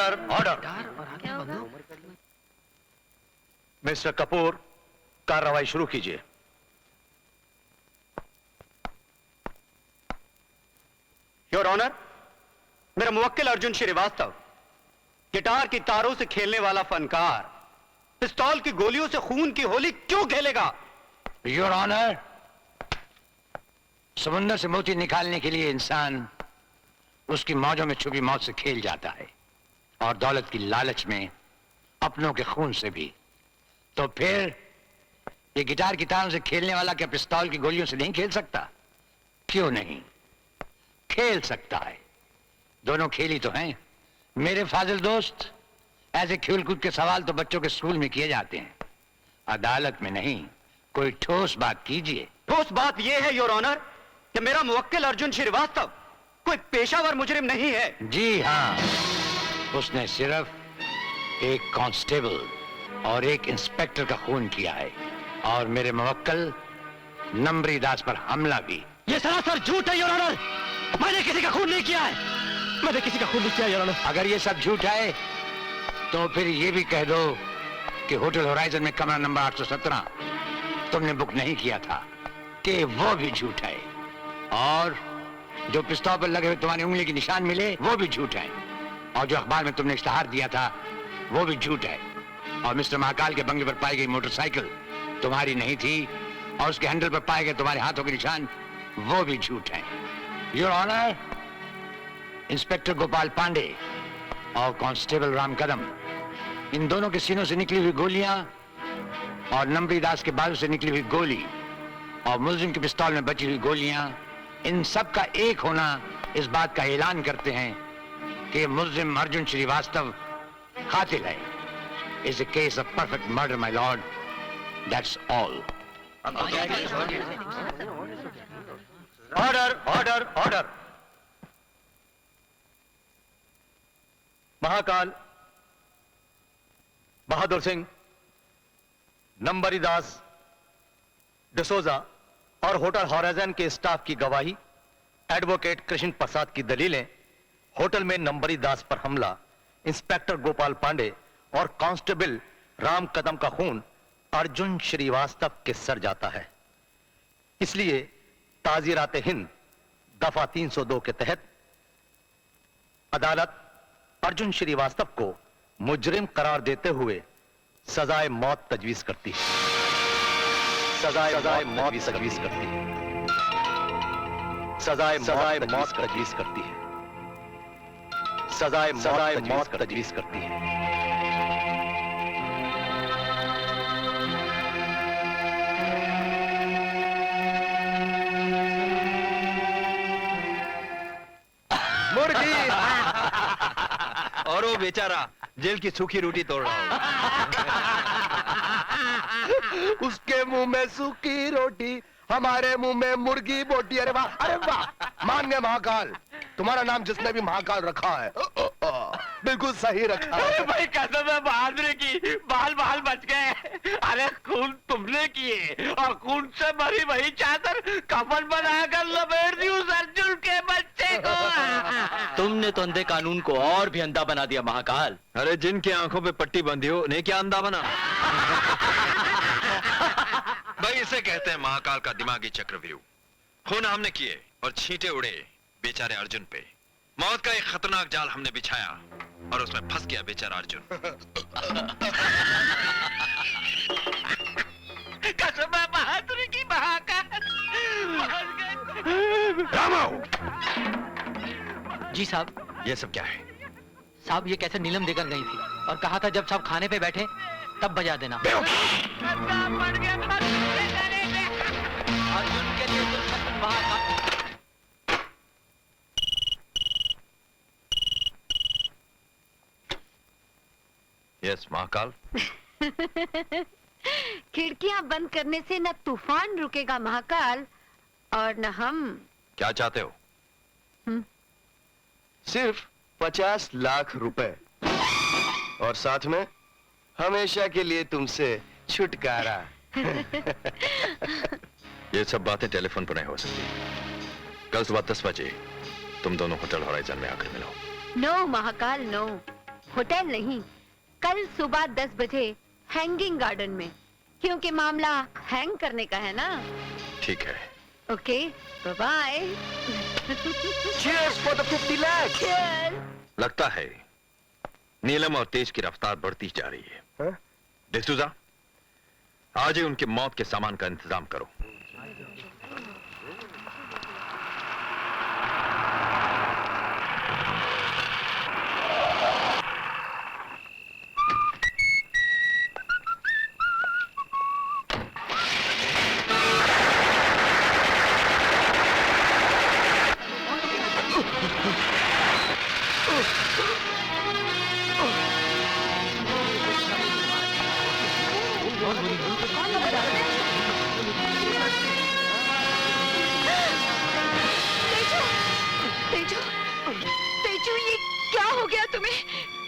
Order order. Mister Kapoor, कार्रवाई शुरू कीजिए। योर ऑनर, मेरा मुवक्किल अर्जुन श्रीवास्तव गिटार की तारों से खेलने वाला फनकार पिस्तौल की गोलियों से खून की होली क्यों खेलेगा? योर ऑनर, समुद्र से मोती निकालने के लिए इंसान उसकी मौजों में छुपी मौत से खेल जाता है, और दौलत की लालच में अपनों के खून से भी। तो फिर ये गिटार की तारों से खेलने वाला क्या पिस्तौल की गोलियों से नहीं खेल सकता? क्यों नहीं खेल सकता है। दोनों खेल ही तो हैं मेरे फाजिल दोस्त। ऐसे खेलकूद के सवाल तो बच्चों के स्कूल में किए जाते हैं, अदालत में नहीं। कोई ठोस बात कीजिए। ठोस बात यह है योर ऑनर कि मेरा मुवक्किल अर्जुन श्रीवास्तव कोई पेशावर मुजरिम नहीं है। जी हाँ, उसने सिर्फ एक कांस्टेबल और एक इंस्पेक्टर का खून किया है, और मेरे मुवक्किल नंबरी दास पर हमला भी। ये सरासर झूठ है योर ऑनर। मैंने किसी का खून नहीं किया है। मैंने किसी का खून नहीं किया योर ऑनर। अगर ये सब झूठ है तो फिर ये भी कह दो कि होटल होराइजन में कमरा नंबर 817 तुमने बुक नहीं किया था, कि वो भी झूठ है। और जो पिस्तौल पर लगे हुए तुम्हारी उंगली के निशान मिले वो भी झूठ है। और जो अखबार में तुमने इश्तहार दिया था वो भी झूठ है। और मिस्टर महाकाल के बंगले पर पाई गई मोटरसाइकिल तुम्हारी नहीं थी, और उसके हैंडल पर पाए गए तुम्हारे हाथों के निशान वो भी झूठ है। Your honour, inspector Gopal Pandey और कांस्टेबल राम कदम, इन दोनों के सीनों से निकली हुई गोलियां और नंबरी दास के बाजू से निकली हुई गोली और मुलजिम के पिस्तौल में बची हुई गोलियां, इन सब का एक होना इस बात का ऐलान करते हैं कि मुलजिम अर्जुन श्रीवास्तव कातिल है। Is a case of perfect murder my lord, that's all. Order order order. Mahakal, Bahadur Singh, नंबरी दास, डिसोजा और होटल हॉराइजन के स्टाफ की गवाही, एडवोकेट कृष्ण प्रसाद की दलीलें, होटल में नंबरी दास पर हमला, इंस्पेक्टर गोपाल पांडे और कांस्टेबल राम कदम का खून अर्जुन श्रीवास्तव के सर जाता है। इसलिए ताज़ीरात हिंद दफा 302 के तहत अदालत अर्जुन श्रीवास्तव को मुजरिम करार देते हुए सजाए मौत तजवीज करती है। सजाए मौत तजवीज करती है। सजाए मौत तजवीज करती है। सजाए मौत तजवीज करती है। मुर्गी और वो बेचारा जेल की सूखी रोटी तोड़ रहा हो। उसके मुंह में सूखी रोटी, हमारे मुंह में मुर्गी बोटी। अरे वाह, अरे वाह। मान्य महाकाल, तुम्हारा नाम जिसने भी महाकाल रखा है बिल्कुल सही रखा है। अरे भाई कसम है बहादुरी की, बाल बाल बच गए। अरे खून तुमने किए और खून से भरी वही चादर कफन बनाकर लपेट दी उस अर्जुन के बच्चे को। तुमने तो अंधे कानून को और भी अंधा बना दिया महाकाल। अरे जिनकी आंखों पे पट्टी बंधी हो उन्हें क्या अंधा बना। भाई इसे कहते हैं महाकाल का दिमागी चक्रव्यूह। खून हमने किए और छींटे उड़े बेचारे अर्जुन पे। मौत का एक खतरनाक जाल हमने बिछाया और उसमें फंस गया बेचारा अर्जुन। कसम है बहादुरी की महाकाल। जी साहब। ये सब क्या है? साहब ये कैसे नीलम देकर गई थी और कहा था जब साहब खाने पे बैठे तब बजा देना। अर्जुन के लिए दुल्हन महाकाल। यस महाकाल। खिड़कियां बंद करने से न तूफान रुकेगा महाकाल, और न हम। क्या चाहते हो? सिर्फ 50 लाख रुपए और साथ में हमेशा के लिए तुमसे छुटकारा। ये सब बातें टेलीफोन पर नहीं हो सकती। कल सुबह 10 बजे तुम दोनों होटल होराइजन में आकर मिलो। नो महाकाल नो, होटल नहीं, कल सुबह 10 बजे हैंगिंग गार्डन में, क्योंकि मामला हैंग करने का है ना। ठीक है। Okay, bye. Cheers for the 50 lakhs. लगता है नीलम और तेज की रफ्तार बढ़ती जा रही है। हाँ? डिसूजा, आज ही उनके मौत के सामान का इंतजाम करो। तेजू, तेजू, ये क्या हो गया तुम्हें?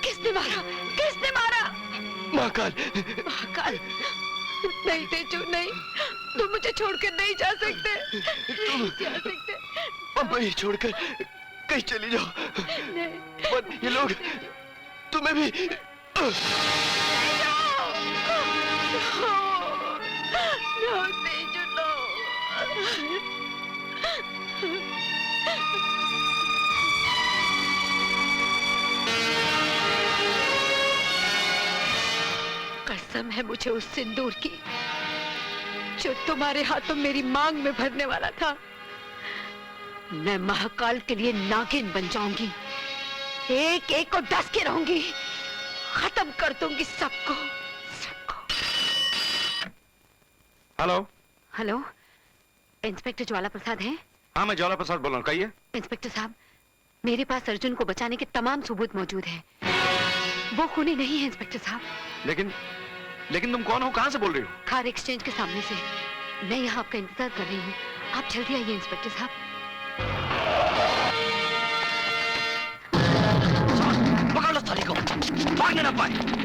किसने मारा? किसने मारा? महाकाल, महाकाल, नहीं तेजू नहीं, तुम मुझे छोड़कर नहीं जा सकते, नहीं जा सकते। अब मैं छोड़कर कहीं चली जाओ, नहीं। पर ये लोग तुम्हें भी No, Teju, no. कसम है मुझे उस सिंदूर की जो तुम्हारे हाथों मेरी मांग में भरने वाला था। मैं महाकाल के लिए नागिन बन जाऊंगी, एक एक को डस के रहूंगी, खत्म कर दूंगी सबको, सबको। Hello. Hello, inspector Jwala Prasad हैं? हाँ, मैं ज्वाला प्रसाद बोल रहा हूँ, कहिए। इंस्पेक्टर साहब, मेरे पास अर्जुन को बचाने के तमाम सबूत मौजूद हैं। वो खूनी नहीं है इंस्पेक्टर साहब। लेकिन तुम कौन हो, कहाँ से बोल रही हो? कार एक्सचेंज के सामने से। मैं यहाँ आपका इंतजार कर रही हूँ, आप जल्दी आइए इंस्पेक्टर साहब। पकड़ लो साली को, भागने ना पाए।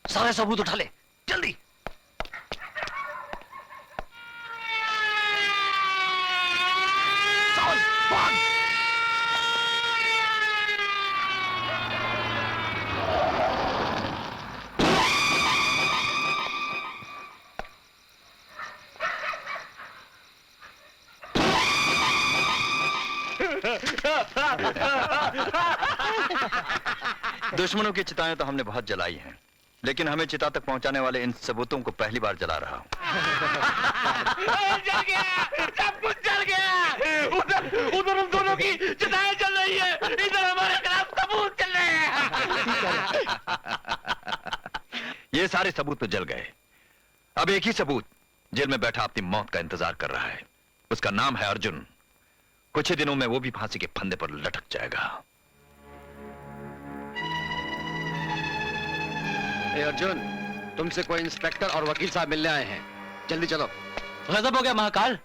सारे सबूत उठा ले, जल्दी। दुश्मनों की चिताएं तो हमने बहुत जलाई हैं, लेकिन हमें चिता तक पहुंचाने वाले इन सबूतों को पहली बार जला रहा हूं। जल गया, सब कुछ जल गया। उधर उधर उन दोनों की चिताएं जल रही है, इधर हमारे खिलाफ सबूत चल रहे हैं। ये सारे सबूत तो जल गए। अब एक ही सबूत जेल में बैठा अपनी मौत का इंतजार कर रहा है। उसका नाम है अर्जुन। कुछ ही दिनों में वो भी फांसी के फंदे पर लटक जाएगा। ए अर्जुन, तुमसे कोई इंस्पेक्टर और वकील साहब मिलने आए हैं, जल्दी चलो। गजब हो गया महाकाल,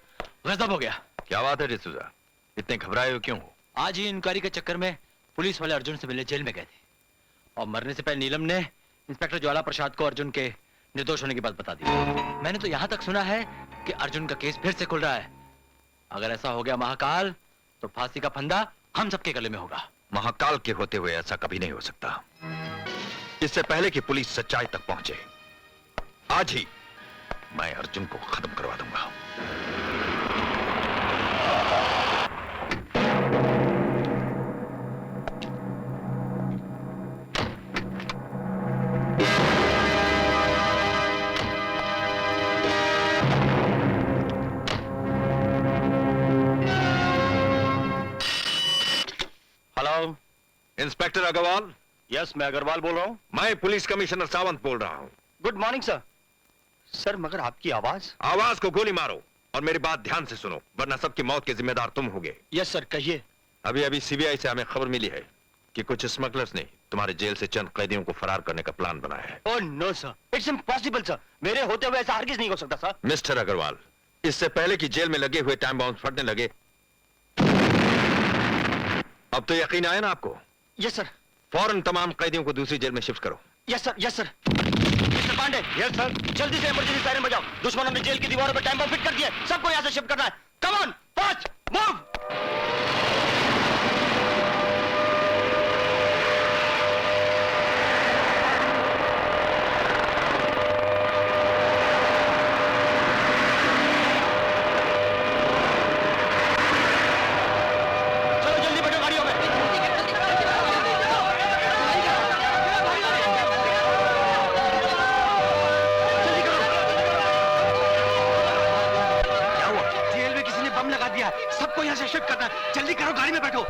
गजब हो गया। क्या बात है डिसूजा, इतने घबराए हो क्यों हो? आज ही इंक्वायरी के चक्कर में पुलिस वाले अर्जुन से मिलने जेल में गए थे और मरने से पहले नीलम ने इंस्पेक्टर ज्वाला प्रसाद को अर्जुन के निर्दोष होने की बात बता दी। मैंने तो यहाँ तक सुना है कि अर्जुन का केस फिर से खुल रहा है। अगर ऐसा हो गया महाकाल, तो फांसी का फंदा हम सबके गले में होगा। महाकाल के होते हुए ऐसा कभी नहीं हो सकता। इससे पहले कि पुलिस सच्चाई तक पहुंचे, आज ही मैं अर्जुन को खत्म करवा दूंगा। Hello, inspector Agarwal. यस, मैं अग्रवाल बोल रहा हूँ। मैं पुलिस कमिश्नर सावंत बोल रहा हूँ। Good morning sir. सर, मगर आपकी आवाज? आवाज को गोली मारो और मेरी बात ध्यान से सुनो, वरना सबकी मौत के जिम्मेदार तुम होगे। यस सर, कहिए। अभी अभी सीबीआई से हमें खबर मिली है कि कुछ स्मगलर्स ने तुम्हारे जेल से चंद कैदियों को फरार करने का प्लान बनाया है। Oh no sir, it's impossible sir. मेरे होते हुए ऐसा हरगिज नहीं हो सकता सर। मिस्टर अग्रवाल, इससे पहले कि जेल में लगे हुए टाइम बॉम्ब फटने लगे, अब तो यकीन आया ना आपको? Yes sir. फौरन तमाम कैदियों को दूसरी जेल में शिफ्ट करो। Yes sir, yes sir. Mister Pandey. Yes sir. जल्दी से इमरजेंसी सायरन बजाओ। दुश्मनों ने जेल की दीवारों पर टाइम बम फिट कर दिया। सबको यहाँ से शिफ्ट करना है। Come on, fast move. चलो जल्दी बैठो गाड़ियों में। जेल में किसी ने बम लगा दिया। सबको यहाँ से शिफ्ट करना है। जल्दी करो, गाड़ी में बैठो।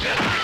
Yeah.